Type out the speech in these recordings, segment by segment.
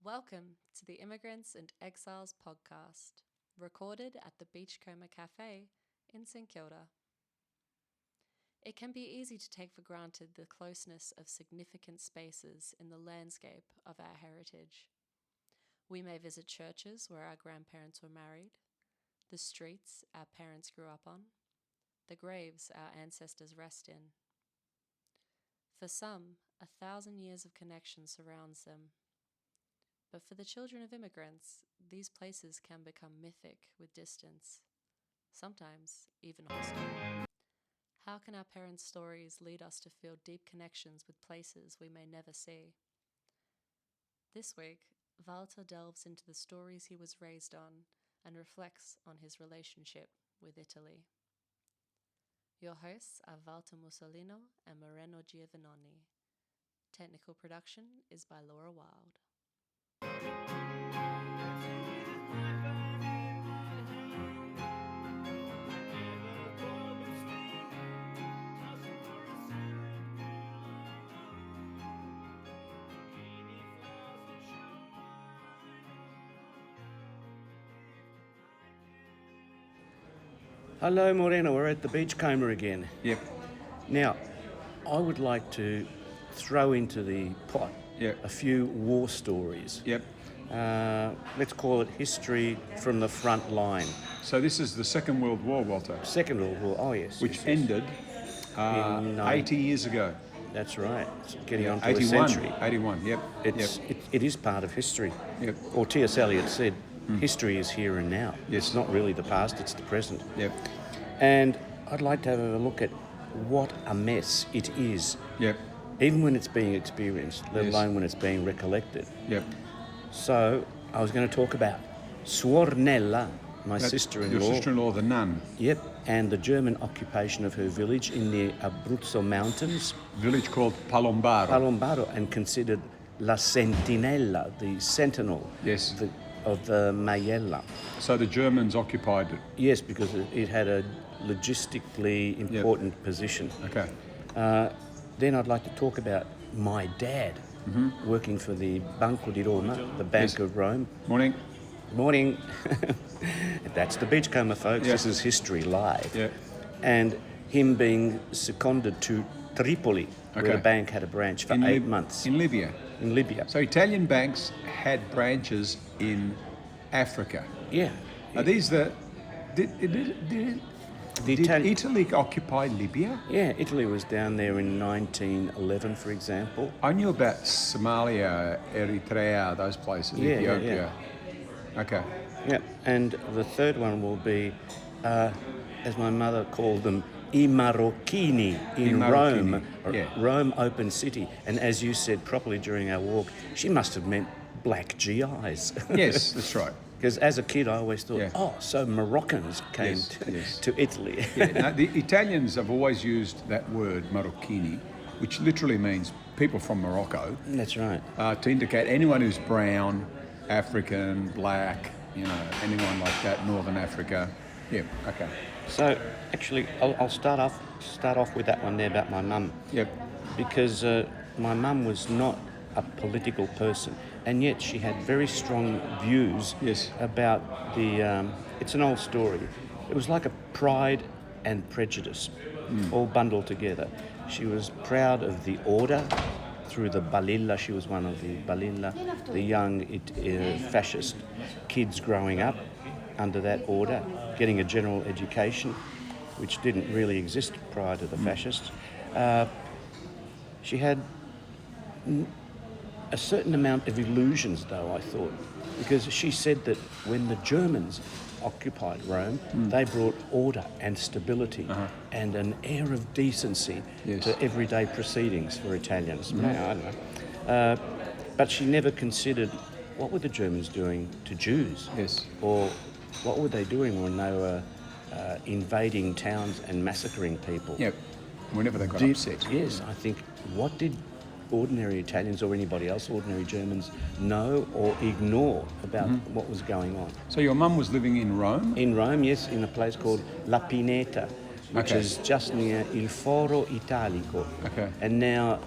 Welcome to the Immigrants and Exiles podcast, recorded at the Beachcomber Cafe in St Kilda. It can be easy to take for granted the closeness of significant spaces in the landscape of our heritage. We may visit churches where our grandparents were married, the streets our parents grew up on, the graves our ancestors rest in. For some, 1,000 years of connection surrounds them. But for the children of immigrants, these places can become mythic with distance, sometimes even hostile. How can our parents' stories lead us to feel deep connections with places we may never see? This week, Walter delves into the stories he was raised on and reflects on his relationship with Italy. Your hosts are Walter Musolino and Moreno Giovannoni. Technical production is by Laura Wild. Hello, Moreno. We're at the Beachcomber again. Yep. Now, I would like to throw into the pot a few war stories. Yep. Let's call it history from the front line. So this is the Second World War, Walter, Second World War, oh yes. which yes, ended In 80 years ago. That's right. It's getting on to 81. a century. 81, yep. It is part of history. Yep. Or T.S. Eliot said, history is here and now. Yes. It's not really the past, it's the present. Yep. And I'd like to have a look at what a mess it is. Yep. Even when it's being experienced, let Yes. alone when it's being recollected. Yep. So I was going to talk about Suornella, my That's sister-in-law. Your sister-in-law, the nun. Yep, and the German occupation of her village in the Abruzzo Mountains, Village called Palombaro. Palombaro, and considered La Sentinella, the sentinel Yes. of the Mayella. So the Germans occupied it. Yes, because it had a logistically important position. Okay. Then I'd like to talk about my dad working for the Banco di Roma, the Bank Yes. of Rome. Morning. Morning. That's the Beachcomber, folks. Yeah. This is history live. Yeah. And him being seconded to Tripoli, where Okay. the bank had a branch for In 8 months In Libya. in Libya. So Italian banks had branches in Africa. Yeah. Are these the... Did Italy occupy Libya? Yeah, Italy was down there in 1911, for example. I knew about Somalia, Eritrea, those places, Yeah, Ethiopia. Okay. Yeah, and the third one will be, as my mother called them, I Marocchini in I Rome, Marocchini, yeah. Rome open city. And as you said properly during our walk, she must have meant black GIs. Yes, that's right. Because as a kid I always thought, Yeah. so Moroccans came Yes, yes. to Italy. Yeah, now, the Italians have always used that word, Marocchini, which literally means people from Morocco, That's right. to indicate anyone who's brown, African, black, anyone like that, Northern Africa. Yeah, okay. So actually I'll start off with that one there about my mum. Yep. Because my mum was not a political person, and yet she had very strong views Yes. about the... it's an old story. It was like a pride and prejudice, all bundled together. She was proud of the order through the Balilla. She was one of the Balilla, the young fascist kids growing up under that order, getting a general education, which didn't really exist prior to the fascists. She had a certain amount of illusions, though, I thought, because she said that when the Germans occupied Rome, they brought order and stability and an air of decency Yes. to everyday proceedings for Italians. I don't know. But she never considered what were the Germans doing to Jews, Yes. or what were they doing when they were invading towns and massacring people. Yep. Whenever they got Did- upset. Yes, I think, what did ordinary Italians or anybody else, ordinary Germans, know or ignore about what was going on? So your mum was living in Rome? In Rome, yes, in a place called La Pineta, which Okay. is just near Il Foro Italico. Okay. And now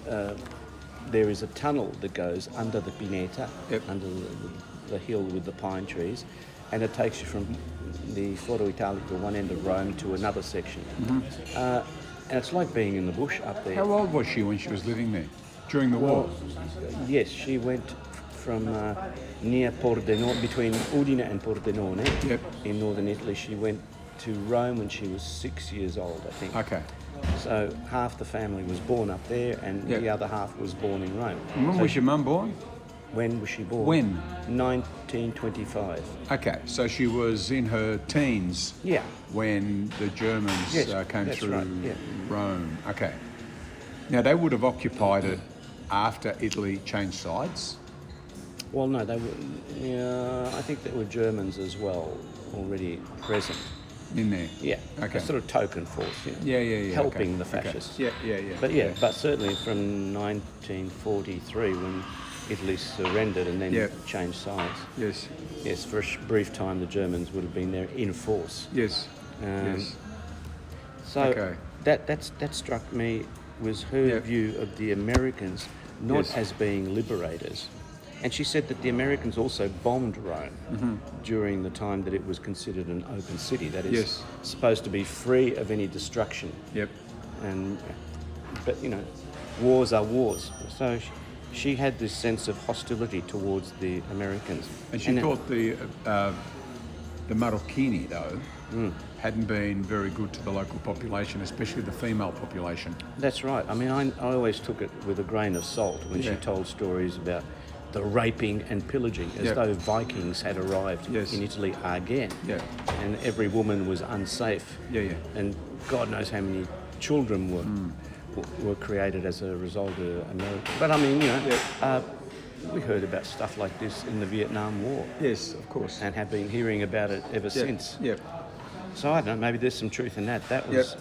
there is a tunnel that goes under the Pineta, Yep. under the hill with the pine trees, and it takes you from the Foro Italico, one end of Rome, to another section. And it's like being in the bush up there. How old was she when she was living there? During the war? Yes, she went from near Pordenone, between Udine and Pordenone, Yep. in northern Italy. She went to Rome when she was 6 years old, I think. Okay. So half the family was born up there, and Yep. the other half was born in Rome. And when So was your mum born? when was she born? When? 1925. Okay, so she was in her teens Yeah. when the Germans Yes, came that's through right, yeah. Rome. Okay. Now, they would have occupied it after Italy changed sides? Well, no, they were. Yeah, I think there were Germans as well already present. In there? Yeah. Okay. A sort of token force. Yeah. Helping okay. the fascists. Okay. Yeah. But certainly from 1943, when Italy surrendered and then Yeah. changed sides. Yes. Yes, for a brief time the Germans would have been there in force. Yes. Yes. So Okay. that struck me was her Yeah. view of the Americans not Yes. as being liberators. And she said that the Americans also bombed Rome during the time that it was considered an open city, that is Yes. supposed to be free of any destruction. Yep. But wars are wars. So she had this sense of hostility towards the Americans. And she thought the Marocchini, though, hadn't been very good to the local population, especially the female population. That's right. I mean, I always took it with a grain of salt when she Yeah. told stories about the raping and pillaging, as Yeah. though Vikings had arrived Yes. in Italy again. Yeah. And every woman was unsafe. Yeah. And God knows how many children were created as a result of America. But I mean, we heard about stuff like this in the Vietnam War Yes, of course. and have been hearing about it ever since. Yep. So I don't know, maybe there's some truth in that. That was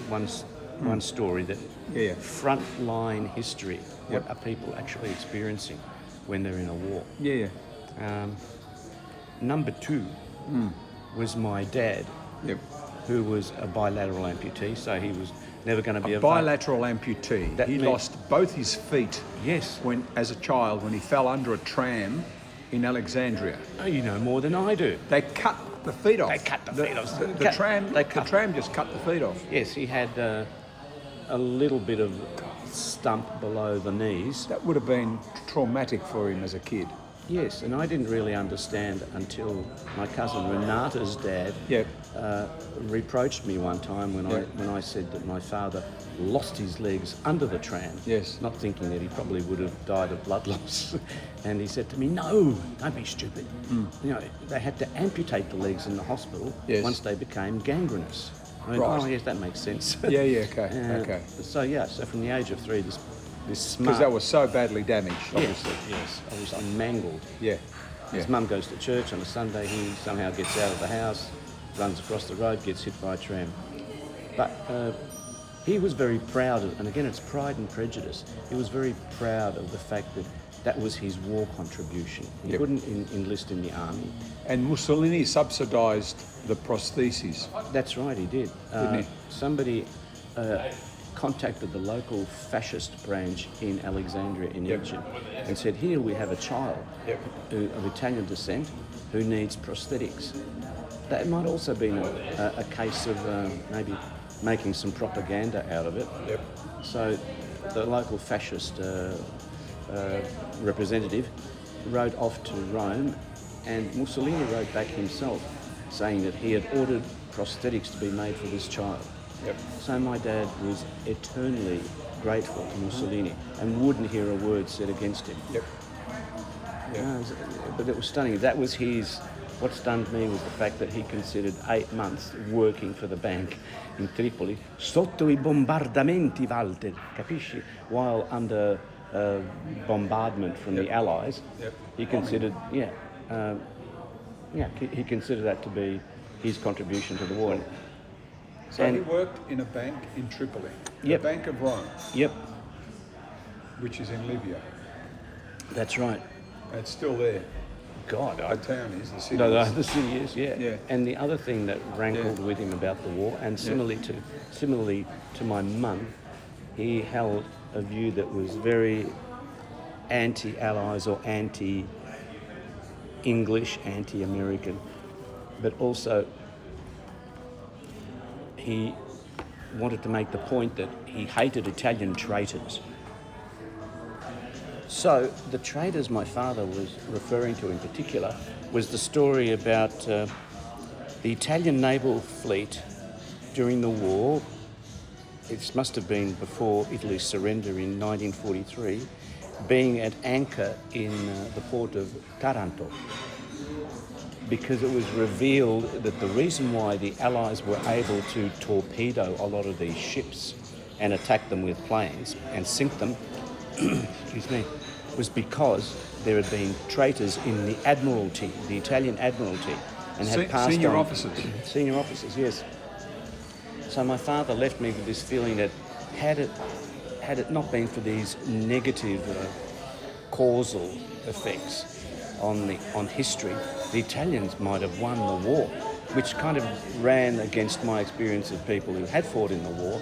one story that Yeah. frontline history. What Yep. are people actually experiencing when they're in a war? Yeah. Number two was my dad, Yep. who was a bilateral amputee, so he was never going to be A bilateral amputee. That He meant- lost both his feet Yes. as a child when he fell under a tram in Alexandria. Oh, you know more than I do. They cut the feet off. They cut the feet off. The tram. They The cut- tram just cut the feet off. Yes, he had a little bit of stump below the knees. That would have been traumatic for him as a kid. Yes, and I didn't really understand until my cousin Renata's dad Yep. reproached me one time when Yep. when I said that my father lost his legs under the tram. Yes. Not thinking that he probably would have died of blood loss. And he said to me, "No, don't be stupid. They had to amputate the legs in the hospital Yes. once they became gangrenous." I went, Right. "Oh, yes, that makes sense." Yeah. Okay. Okay. So from the age of 3, this smart... Because they were so badly damaged, obviously. Yes, I was mangled. Yeah. His mum goes to church on a Sunday. He somehow gets out of the house, runs across the road, gets hit by a tram. But he was very proud of, and again, it's pride and prejudice. He was very proud of the fact that that was his war contribution. He Yep. couldn't enlist in the army. And Mussolini subsidised the prostheses. That's right, he did. Didn't he? Somebody contacted the local fascist branch in Alexandria in Yep. Egypt and said, "Here we have a child Yep. of Italian descent who needs prosthetics." That might also have been a case of maybe making some propaganda out of it. Yep. So the local fascist representative rode off to Rome, and Mussolini wrote back himself saying that he had ordered prosthetics to be made for this child. Yep. So my dad was eternally grateful to Mussolini and wouldn't hear a word said against him. Yep. But it was stunning. That was what stunned me was the fact that he considered 8 months working for the bank in Tripoli, sotto I bombardamenti, Walter, capisci? While under bombardment from the Allies, Yep. he considered, he considered that to be his contribution to the war. So he worked in a bank in Tripoli, Yep. the Bank of Rome, Yep, which is in Libya. that's right. It's still there. God, The town is, the city No, is. the city is, yeah. Yeah. And the other thing that rankled with him about the war, and similarly to my mum, he held a view that was very anti-Allies or anti-English, anti-American, but also he wanted to make the point that he hated Italian traitors. So the traitors my father was referring to in particular was the story about the Italian naval fleet during the war. It must have been before Italy's surrender in 1943, being at anchor in the port of Taranto, because it was revealed that the reason why the Allies were able to torpedo a lot of these ships and attack them with planes and sink them, excuse me, was because there had been traitors in the Admiralty, the Italian Admiralty, and had passed senior on... officers. Senior officers, yes. So my father left me with this feeling that had it not been for these negative causal effects on history, the Italians might have won the war, which kind of ran against my experience of people who had fought in the war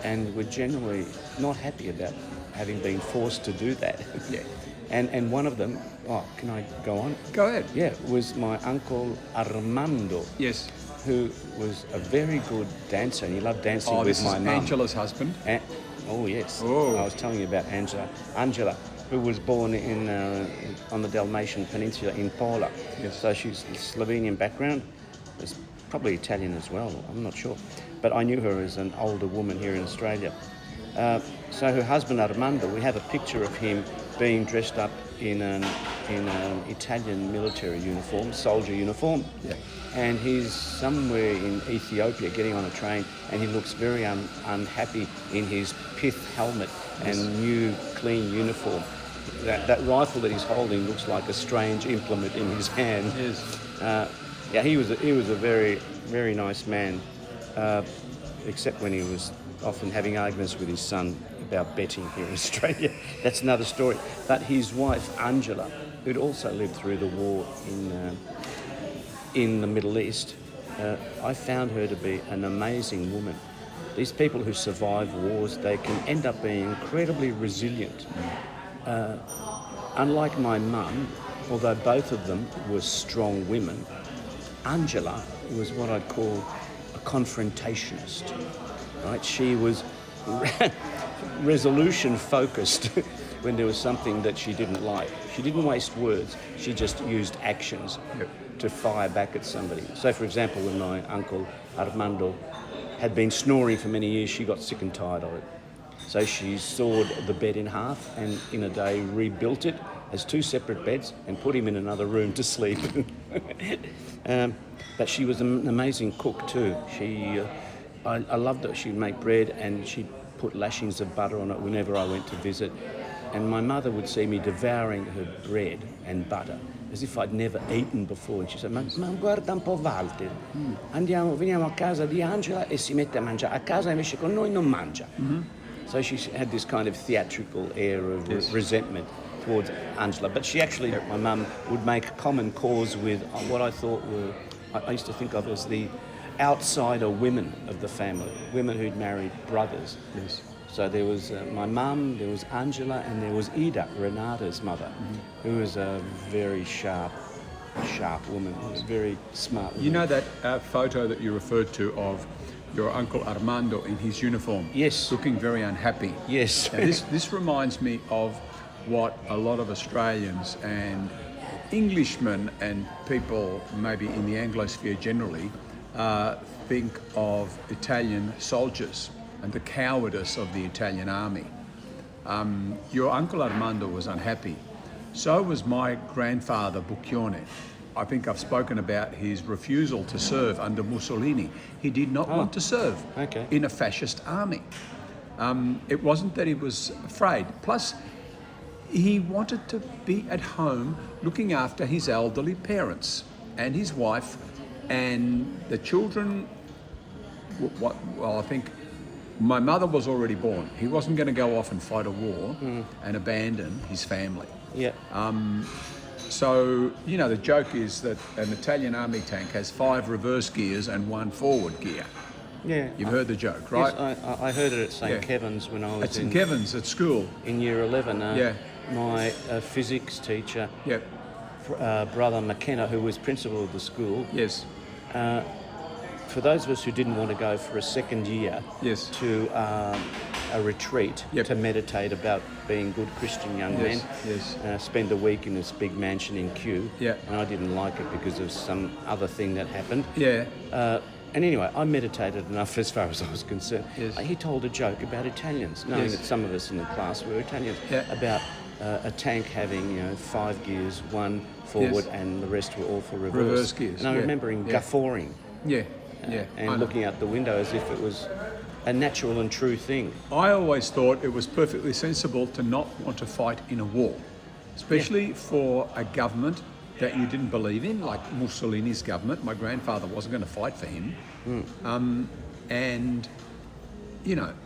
and were generally not happy about having been forced to do that. Yeah. And one of them, can I go on? Go ahead. Yeah, was my uncle Armando. Yes. Who was a very good dancer, and he loved dancing with my mum. Angela's husband. Oh, yes. Oh. I was telling you about Angela, who was born on the Dalmatian Peninsula in Pola. Yes. So she's Slovenian background. Was probably Italian as well, I'm not sure. But I knew her as an older woman here in Australia. So her husband Armando, we have a picture of him being dressed up in an Italian military uniform, soldier uniform. Yeah. And he's somewhere in Ethiopia getting on a train, and he looks very unhappy in his pith helmet and new clean uniform. That rifle that he's holding looks like a strange implement in his hand. Yes. He was a very, very nice man, except when he was often having arguments with his son about betting here in Australia. That's another story. But his wife, Angela, who'd also lived through the war in the Middle East, I found her to be an amazing woman. These people who survive wars, they can end up being incredibly resilient. Unlike my mum, although both of them were strong women, Angela was what I'd call a confrontationist. Right? She was resolution focused when there was something that she didn't like. She didn't waste words, she just used actions to fire back at somebody. So for example, when my uncle Armando had been snoring for many years, she got sick and tired of it. So she sawed the bed in half and in a day rebuilt it as two separate beds and put him in another room to sleep. But she was an amazing cook too. I loved that she'd make bread and she'd put lashings of butter on it whenever I went to visit. And my mother would see me devouring her bread and butter as if I'd never eaten before. And she said, ma guarda un po' Walter, veniamo a casa di Angela e si mette a mangiare. A casa invece con noi non mangia. Mm-hmm. So she had this kind of theatrical air of resentment towards Angela. But she actually, my mum, would make common cause with what I thought were, I used to think of as the outsider women of the family, women who'd married brothers. Yes. So there was my mum, there was Angela, and there was Ida, Renata's mother, who was a very sharp woman, a very smart woman. You know that photo that you referred to of your uncle Armando in his uniform? Yes. Looking very unhappy. Yes. This reminds me of what a lot of Australians and Englishmen and people maybe in the Anglosphere generally think of Italian soldiers and the cowardice of the Italian army. Your uncle Armando was unhappy. So was my grandfather Bucchione. I think I've spoken about his refusal to serve under Mussolini. He did not want to serve in a fascist army. It wasn't that he was afraid. Plus, he wanted to be at home looking after his elderly parents and his wife and the children. I think my mother was already born. He wasn't going to go off and fight a war and abandon his family. Yeah. So, the joke is that an Italian army tank has 5 reverse gears and 1 forward gear. Yeah. You've heard the joke, right? Yes, I heard it at St. Yeah. Kevin's when I was At St. Kevin's at school. in year 11. Yeah. My physics teacher, Yep. brother McKenna, who was principal of the school, Yes. for those of us who didn't want to go for a second year Yes. to a retreat Yep. to meditate about being good Christian young Yes, men, yes. spend a week in this big mansion in Kew. Yeah. And I didn't like it because of some other thing that happened. Yeah. And anyway, I meditated enough as far as I was concerned. Yes. He told a joke about Italians, knowing Yes. that some of us in the class were Italians, Yeah. about a tank having 5 gears, one forward, Yes. and the rest were all for reverse. Reverse gears, And I yeah. remember him Yeah. guffawing Yeah. Yeah. I and know. looking out the window as if it was a natural and true thing. I always thought it was perfectly sensible to not want to fight in a war, especially for a government that you didn't believe in, like Mussolini's government. My grandfather wasn't going to fight for him. And,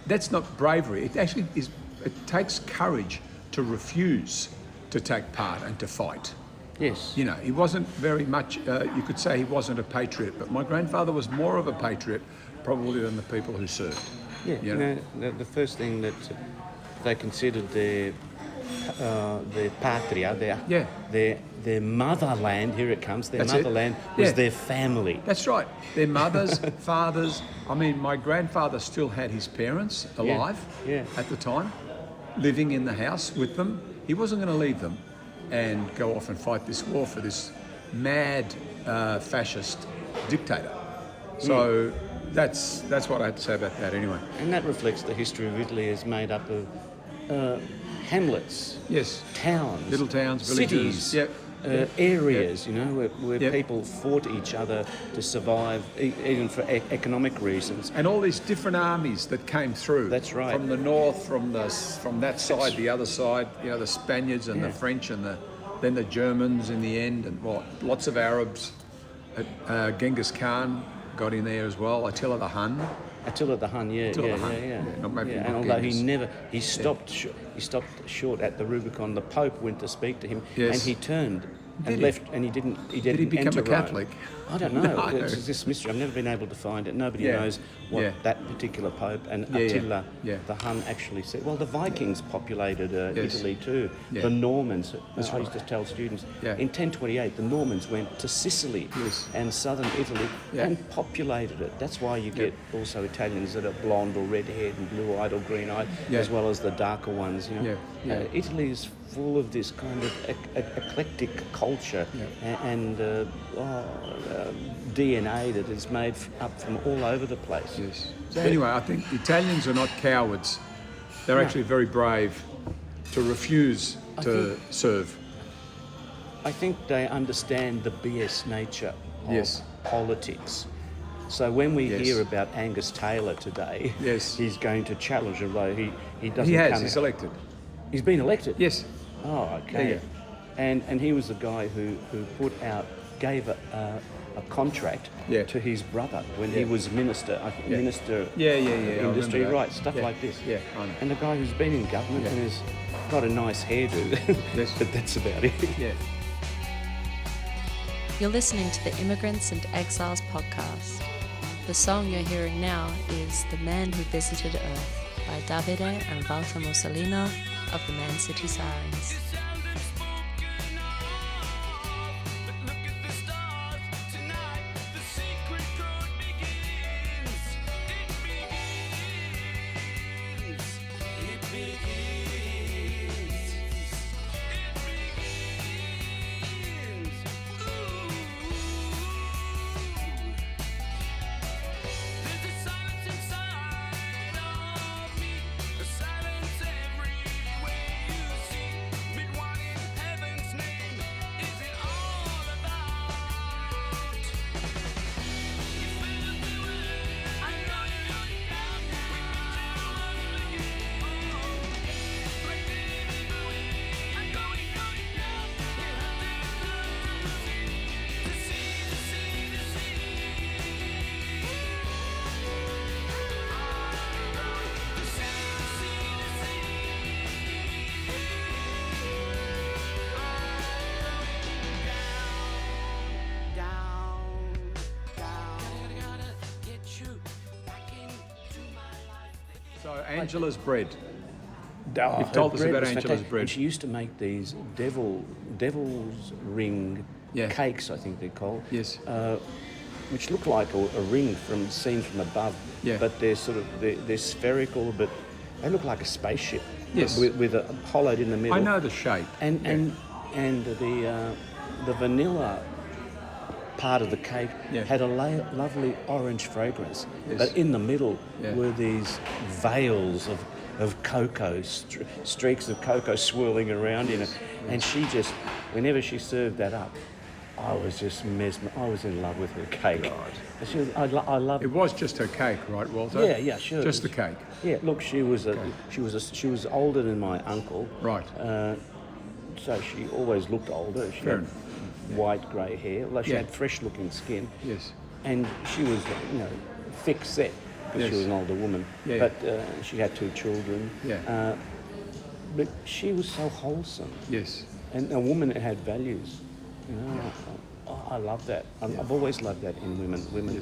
that's not bravery. It actually is, it takes courage to refuse to take part and to fight. Yes. He wasn't very much, you could say he wasn't a patriot, but my grandfather was more of a patriot probably than the people who served. Yeah. The first thing that they considered their patria, their motherland, here it comes, their That's it. motherland was Yeah. their family. That's right. Their mothers, fathers. I mean, my grandfather still had his parents alive Yeah. at the time, living in the house with them. He wasn't going to leave them and go off and fight this war for this mad fascist dictator. So that's what I had to say about that anyway. And that reflects the history of Italy is made up of hamlets, Yes. towns, Little towns, villages. cities, Yep. areas, where Yep. people fought each other to survive, even for economic reasons. And all these different armies that came through. That's right. From the north, from that side, the other side. The Spaniards and the French and then the Germans in the end, and lots of Arabs. Genghis Khan got in there as well. Attila the Hun. Attila the Hun, yeah. Not maybe not And although Genghis. he stopped short at the Rubicon, the Pope went to speak to him, Yes. and he turned and he? left, and he didn't. Did he become enter a Rome. Catholic? I don't know. No. It's this mystery. I've never been able to find it. Nobody Yeah. knows what Yeah. that particular Pope and Yeah, yeah. Attila Yeah. the Hun actually said. Well, the Vikings populated Yes. Italy too. Yeah. The Normans. That's I used right. to tell students Yeah. in 1028 the Normans went to Sicily Yes. and southern Italy Yeah. and populated it. That's why you get also Italians that are blonde or red-haired and blue-eyed or green-eyed, Yeah. as well as the darker ones. Yeah. Yeah. Italy is full of this kind of eclectic culture and DNA that is made up from all over the place. Yes. So anyway, I think Italians are not cowards. They're actually very brave to refuse to serve. I think they understand the BS nature of Yes. politics. So when we Yes. hear about Angus Taylor today, Yes. he's going to challenge, although he doesn't He has. come He's out. elected. He's been elected? Yes. Oh, okay. Yeah. And he was the guy who gave a contract Yeah. to his brother when he Yeah. was minister, I think minister Yeah, of I remember industry, that. right, stuff Yeah. like this. Yeah, I know. And the guy who's been in government Yeah. and has got a nice hairdo, Yes. but that's about it. Yeah. You're listening to the Immigrants and Exiles podcast. The song you're hearing now is The Man Who Visited Earth by Davide and Walter Musolino of the Man City Sirens. Silence everywhere you see. So Angela's bread. Oh, You've her told us bread about was Angela's fantastic. bread. And she used to make these devil's ring cakes, I think they're called. Yes. Which look like a ring seen from above. Yeah. But they're they're spherical, but they look like a spaceship. Yes. With a hollowed in the middle. I know the shape. And the vanilla part of the cake had a lovely orange fragrance. Yes. But in the middle were these veils of cocoa, streaks of cocoa swirling around in it. And she just, whenever she served that up, I was just I was in love with her cake. God. I love. It was just her cake, right, Walter? Yeah, sure. Just the cake. Yeah, look, she was older than my uncle. Right. So she always looked older. She had white, grey hair. Like she had fresh-looking skin. Yes. And she was, thick set because she was an older woman. Yeah. But she had 2 children. Yeah. But she was so wholesome. Yes. And a woman that had values. I love that. I've always loved that in women. Women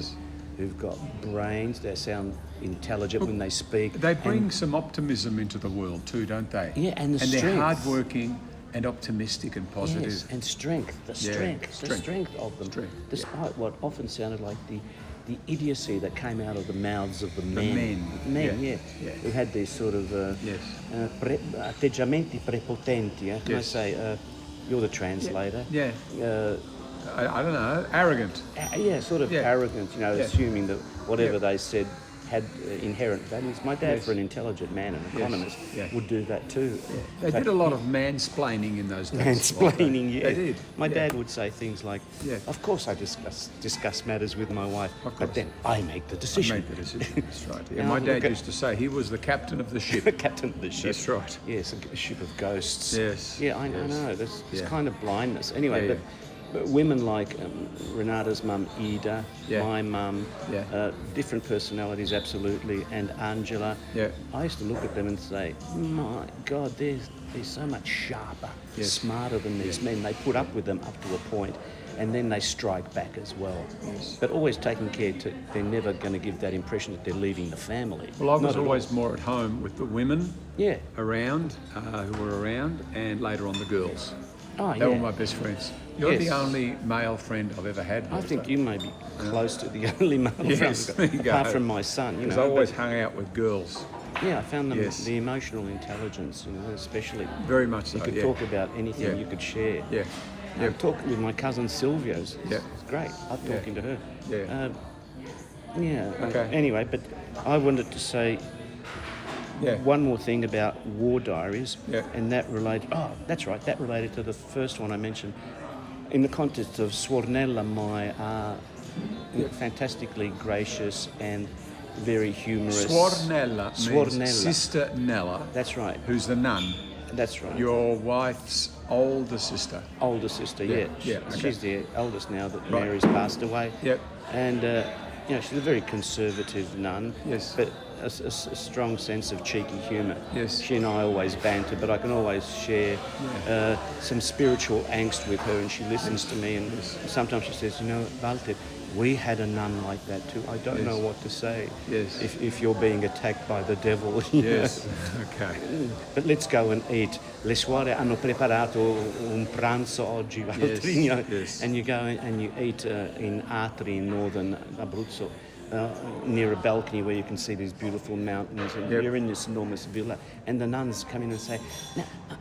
who've got brains, they sound intelligent when they speak. They bring some optimism into the world too, don't they? Yeah, and strength. They're hardworking and optimistic and positive. Yes, and strength. The strength of them. Strength, despite what often sounded like the idiocy that came out of the mouths of the men. Who had these sort of atteggiamenti prepotenti. Can I say? You're the translator. Yeah. I don't know. Arrogant. Sort of arrogant. Assuming that whatever they said had inherent values. My dad, for an intelligent man, an economist, would do that too. They did a lot of mansplaining in those days. Mansplaining, They did. My dad would say things like, "Of course I discuss matters with my wife, but then I make the decision." I make the decision. That's right. Yeah, my dad used to say he was the captain of the ship. The captain of the ship. That's right. Yes, a ship of ghosts. Yes. Yeah, I know. There's kind of blindness. Anyway, but women like Renata's mum, Ida, my mum, different personalities, absolutely, and Angela. Yeah. I used to look at them and say, my God, they're so much sharper, smarter than these men. They put up with them up to a point, and then they strike back as well. Yes. But always taking care they're never going to give that impression that they're leaving the family. Well, I was always more at home with the women around, who were around, and later on the girls. Oh, they were my best friends. You're the only male friend I've ever had. I think you may be close to the only male friend, apart from my son. Because I always hung out with girls. Yeah, I found them the emotional intelligence, especially. Very much so. You could talk about anything you could share. Yeah. I'm talking with my cousin Sylvia. It's great. I'm talking to her. Yeah. Okay. Anyway, but I wanted to say one more thing about war diaries, and that related. Oh, that's right. That related to the first one I mentioned, in the context of Swornella, my fantastically gracious and very humorous. Swornella means Sister Nella. That's right. Who's the nun. That's right. Your wife's older sister. Older sister, yeah. Okay. She's the eldest now that Mary's passed away. Yep. And she's a very conservative nun. Yes. But a strong sense of cheeky humour. Yes. She and I always banter, but I can always share some spiritual angst with her, and she listens to me. And sometimes she says, Walter, we had a nun like that too. I don't know what to say. Yes. If you're being attacked by the devil. Yes. Okay. But let's go and eat. Le suore hanno preparato un pranzo oggi, Walter. Yes. And you go and you eat in Atri, in northern Abruzzo. Near a balcony where you can see these beautiful mountains, and you're in this enormous villa, and the nuns come in and say,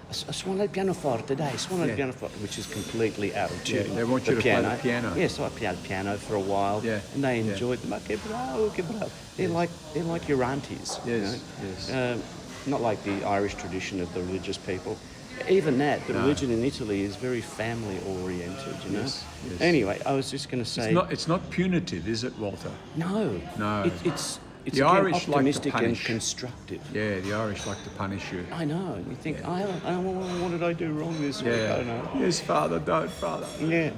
suona il pianoforte, dai, suona il pianoforte, which is completely out of tune. They want you to play the piano. Yeah, so I played piano for a while, and they enjoyed them. Che bravo, che bravo. They're like your aunties. Yes. Not like the Irish tradition of the religious people. Even that, the religion in Italy is very family-oriented, Yes. Anyway, I was just going to say... It's not punitive, is it, Walter? No. It's the Irish optimistic and constructive. Yeah, the Irish like to punish you. I know. You think, what did I do wrong this week? I don't know. Yes, Father, don't, Father. Yeah.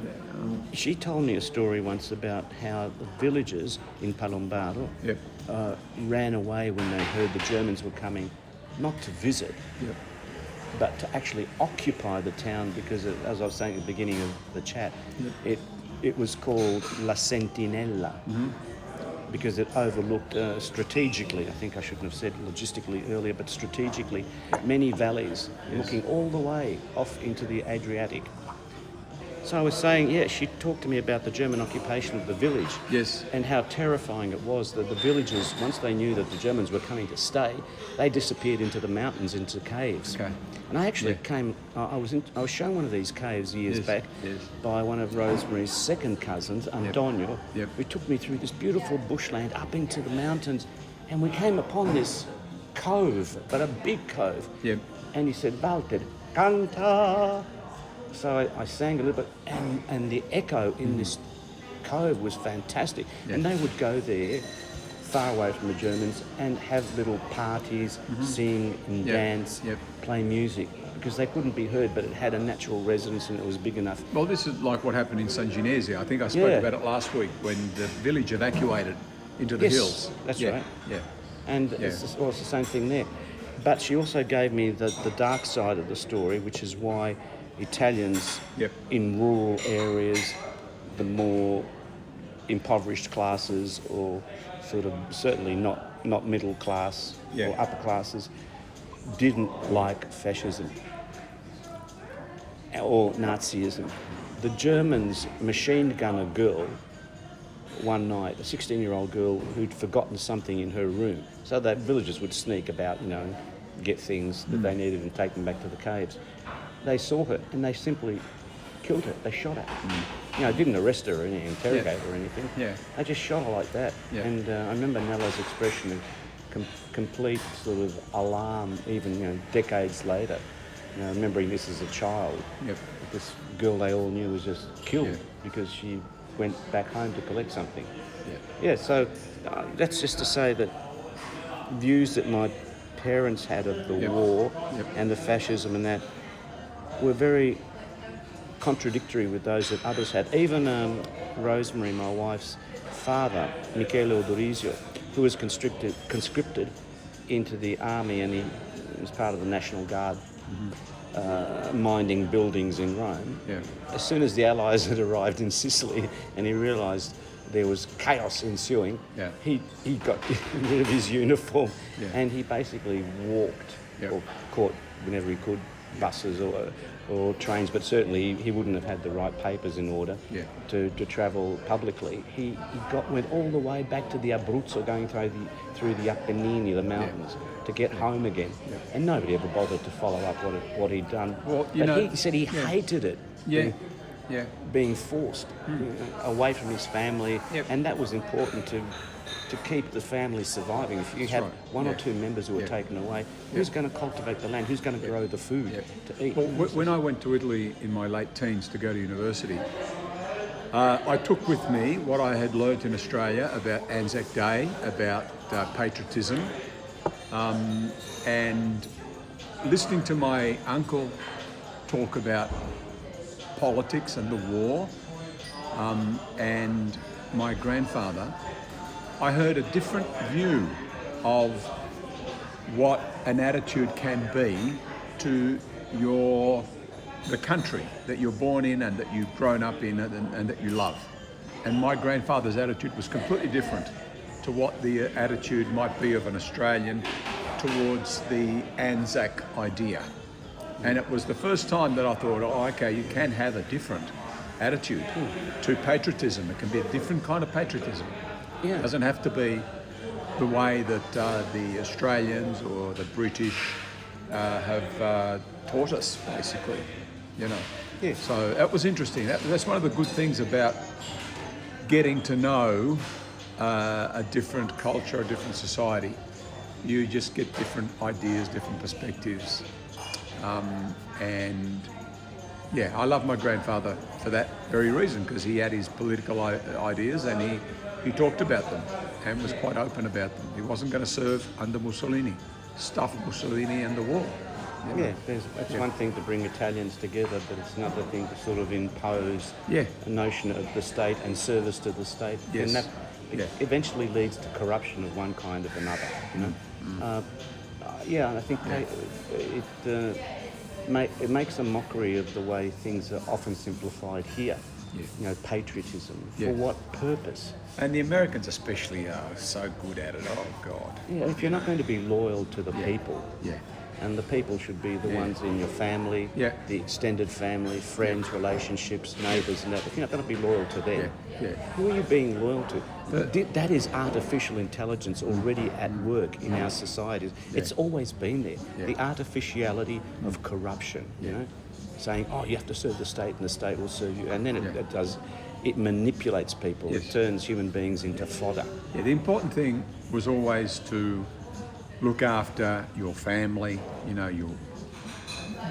She told me a story once about how the villagers in Palombaro ran away when they heard the Germans were coming, not to visit, but to actually occupy the town, because, as I was saying at the beginning of the chat, it was called La Sentinella. because it overlooked strategically, I think I shouldn't have said logistically earlier, but strategically, many valleys looking all the way off into the Adriatic. So I was saying, she talked to me about the German occupation of the village. Yes. And how terrifying it was that the villagers, once they knew that the Germans were coming to stay, they disappeared into the mountains, into caves. Okay. And I actually I was shown one of these caves years back by one of Rosemary's second cousins, Antonio, who took me through this beautiful bushland up into the mountains, and we came upon this cove, but a big cove. Yep. And he said, Walter, canta. So I sang a little bit, and the echo in this cove was fantastic. Yeah. And they would go there, far away from the Germans, and have little parties, sing and dance, play music, because they couldn't be heard, but it had a natural resonance and it was big enough. Well, this is like what happened in St. Genesio. I think I spoke about it last week when the village evacuated into the hills. That's right. Yeah. And it's the same thing there. But she also gave me the dark side of the story, which is why Italians in rural areas, the more impoverished classes, or sort of certainly not middle class or upper classes, didn't like fascism or Nazism. The Germans machine gun a girl one night, a 16-year-old girl who'd forgotten something in her room. So that villagers would sneak about, get things that they needed and take them back to the caves. They saw her and they simply killed her. They shot her. Didn't arrest her or interrogate her or anything. Yeah. They just shot her like that. Yeah. And I remember Nello's expression of complete sort of alarm, even decades later. Remembering this as a child. Yep. This girl they all knew was just killed because she went back home to collect something. So that's just to say that views that my parents had of the war and the fascism and that were very contradictory with those that others had. Even Rosemary, my wife's father, Michele Odorizio, who was conscripted into the army, and he was part of the National Guard, minding buildings in Rome. As soon as the Allies had arrived in Sicily and he realised there was chaos ensuing, he got rid of his uniform and he basically walked or caught, whenever he could, buses or trains, but certainly he wouldn't have had the right papers in order to travel publicly. He went all the way back to the Abruzzo, going through the Appennini, the mountains, to get home again. And nobody ever bothered to follow up what he'd done. Well, he said he hated it. Being forced away from his family, and that was important to keep the family surviving. If you had one or two members who were taken away, who's going to cultivate the land? Who's going to grow the food to eat? Well, when I went to Italy in my late teens to go to university, I took with me what I had learnt in Australia about Anzac Day, about patriotism, and listening to my uncle talk about politics and the war, and my grandfather, I heard a different view of what an attitude can be to the country that you're born in and that you've grown up in and that you love. And my grandfather's attitude was completely different to what the attitude might be of an Australian towards the Anzac idea. And it was the first time that I thought, okay, you can have a different attitude to patriotism. It can be a different kind of patriotism. It doesn't have to be the way that the Australians or the British have taught us, basically, So that was interesting. That's one of the good things about getting to know a different culture, a different society. You just get different ideas, different perspectives. I love my grandfather for that very reason, because he had his political ideas and he talked about them and was quite open about them. He wasn't going to serve under Mussolini, stuff Mussolini and the war. It's one thing to bring Italians together, but it's another thing to sort of impose a notion of the state and service to the state. And that eventually leads to corruption of one kind or another, and I think it makes a mockery of the way things are often simplified here. patriotism. For Yeah. what purpose? And the Americans especially are so good at it. Oh, God. Yeah, if you're not going to be loyal to the people, Yeah. and the people should be the ones in your family, Yeah. the extended family, friends, relationships, neighbours, and that. If you're not going to be loyal to them, Yeah. who are you being loyal to? That is artificial intelligence already at work in our societies. It's always been there. Yeah. The artificiality of corruption, saying, oh, you have to serve the state and the state will serve you. And then it manipulates people. Yes. It turns human beings into fodder. Yeah, the important thing was always to look after your family, your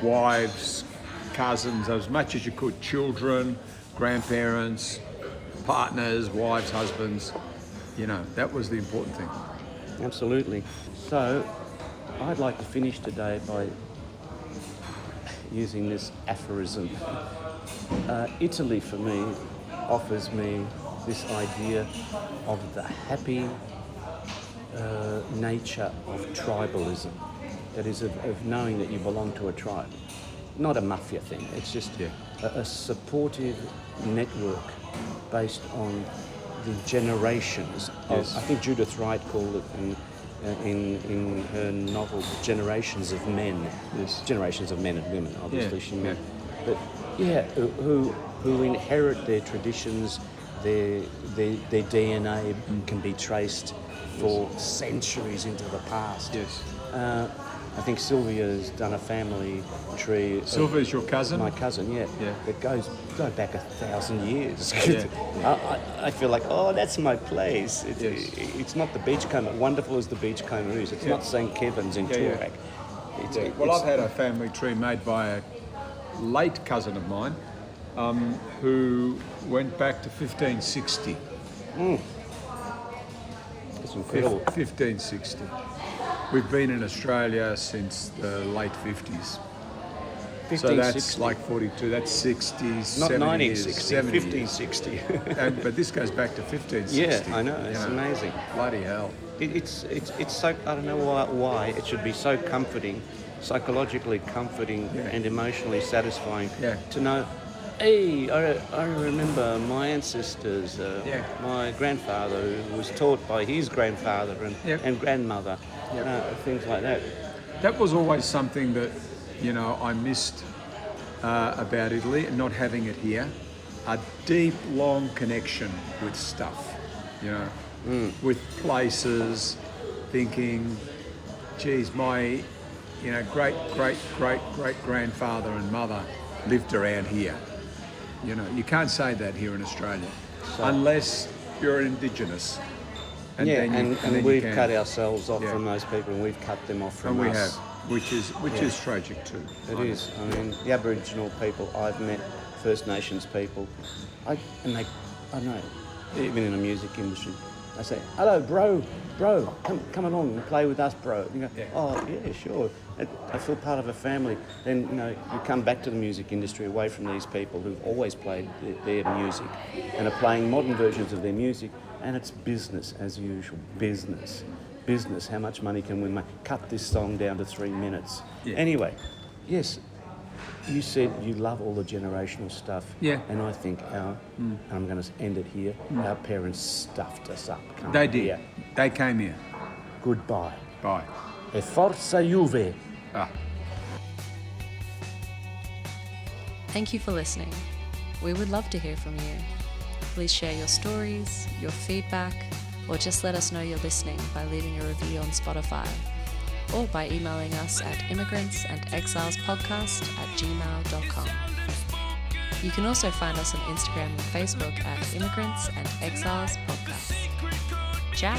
wives, cousins, as much as you could, children, grandparents, partners, wives, husbands. That was the important thing. Absolutely. So, I'd like to finish today by using this aphorism. Italy, for me, offers me this idea of the happy nature of tribalism. That is, of knowing that you belong to a tribe. Not a mafia thing. It's just a supportive network based on the generations of, I think Judith Wright called it in her novel, generations of men. Yes. Generations of men and women, obviously she meant. Yeah. But who inherit their traditions, their DNA can be traced for centuries into the past. Yes. I think Sylvia's done a family tree. Sylvia's your cousin? My cousin, yeah. It goes back 1,000 years. Yeah. I feel like, that's my place. Yes. It's not the Beachcomber, wonderful as the Beachcomber is. It's not St. Kevin's in Toorak. Well, I've had a family tree made by a late cousin of mine who went back to 1560. It's incredible. 1560. We've been in Australia since the late 50s. So that's like 42, that's 60s, Not 70 1960, years, 1560. But this goes back to 1560. Yeah, I know, it's amazing. Bloody hell. It's so, I don't know why it should be so comforting, psychologically comforting and emotionally satisfying to know, hey, I remember my ancestors, my grandfather who was taught by his grandfather and grandmother, things like that. That was always something that, I missed about Italy and not having it here. A deep, long connection with stuff, with places, thinking, geez, my, great-great-great-great-grandfather and mother lived around here. You can't say that here in Australia, unless you're Indigenous. And we've cut ourselves off from those people, and we've cut them off from us. And we have, which is tragic too. It is. I mean, the Aboriginal people I've met, First Nations people, I know, even in the music industry, I say, hello, bro, come along and play with us, bro. You go, oh, yeah, sure. I feel part of a family. Then, you come back to the music industry away from these people who've always played their music and are playing modern versions of their music, and it's business as usual. Business. How much money can we make? Cut this song down to 3 minutes. Yeah. Anyway, yes, you said you love all the generational stuff. Yeah. And I think and I'm going to end it here, our parents stuffed us up. They did. Here. They came here. Goodbye. Bye. E forza Juve. Thank you for listening. We would love to hear from you. Please share your stories, your feedback, or just let us know you're listening by leaving a review on Spotify, or by emailing us at immigrantsandexilespodcast@gmail.com. You can also find us on Instagram and Facebook at Immigrants and Exiles Podcast. Ciao!